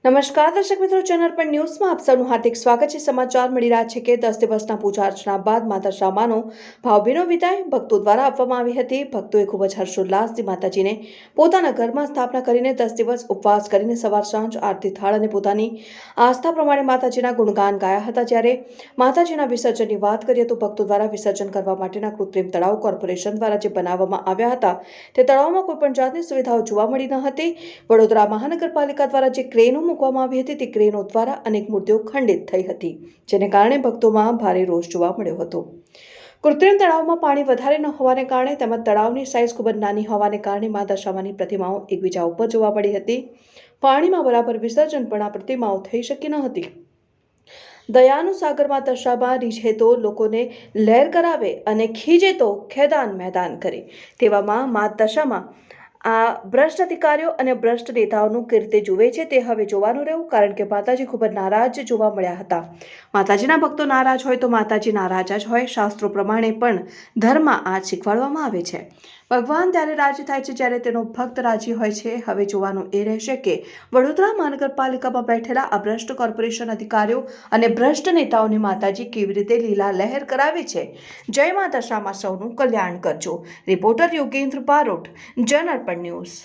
નમસ્કાર દર્શક મિત્રો, ચેનલ પર ન્યૂઝમાં આપ સૌનું હાર્દિક સ્વાગત છે। સમાચાર મળી રહ્યા છે કે 10 દિવસના પૂજા અર્ચના બાદ માતા શામાનો ભાવભીનો વિદાય ભક્તો દ્વારા આપવામાં આવી હતી। ભક્તોએ ખૂબ જ હર્ષોલ્લાસથી માતાજીને પોતાના ઘરમાં સ્થાપના કરીને 10 દિવસ ઉપવાસ કરીને સવાર સાંજ આરતી થાળ અને પોતાની આસ્થા પ્રમાણે માતાજીના ગુણગાન ગાયા હતા। જ્યારે માતાજીના વિસર્જનની વાત કરીએ તો ભક્તો દ્વારા વિસર્જન કરવા માટેના કૃત્રિમ તળાવ કોર્પોરેશન દ્વારા જે બનાવવામાં આવ્યા હતા તે તળાવમાં કોઈ પણ જાતની સુવિધાઓ જોવા મળી ન હતી। વડોદરા મહાનગરપાલિકા દ્વારા જે ક્રેનો મૂકવામાં આવી હતી તે ક્રેનો દ્વારા અનેક મૂર્તિઓ ખંડિત થઈ હતી, જેને કારણે ભક્તોમાં ભારે રોષ જોવા મળ્યો હતો। કૃત્રિમ તળાવમાં પાણી વધારે ન હોવાને કારણે તેમજ તળાવની સાઇઝ ખૂબ જ નાની હોવાને કારણે મા દશામાની પ્રતિમાઓ એકબીજા ઉપર જોવા મળી હતી। પાણીમાં બરાબર વિસર્જન પણ આ પ્રતિમાઓ થઈ શકી ન હતી। દયાનું સાગર મા દશામાં રીઝે તો લોકોને લહેર કરાવે અને ખીજે તો ખેદાન મેદાન કરે, તેવામાં મા દશામાં આ ભ્રષ્ટ અધિકારીઓ અને ભ્રષ્ટ નેતાઓનું કીર્તિ જુએ છે તે હવે જોવાનું રહ્યું, કારણ કે માતાજી ખૂબ જ નારાજ જોવા મળ્યા હતા। માતાજીના ભક્તો નારાજ હોય તો માતાજી નારાજ જ હોય। શાસ્ત્રો પ્રમાણે પણ ધર્મમાં આ શીખવાડવામાં આવે છે। ભગવાન ત્યારે રાજી થાય છે જ્યારે તેનો ભક્ત રાજી હોય છે। હવે જોવાનું એ રહેશે કે વડોદરા મહાનગરપાલિકામાં બેઠેલા આ ભ્રષ્ટ કોર્પોરેશન અધિકારીઓ અને ભ્રષ્ટ નેતાઓને માતાજી કેવી રીતે લીલા લહેર કરાવે છે। જય મા દશામાં સૌનું કલ્યાણ કરજો। Reporter Yogendra Barot, Janarpan news.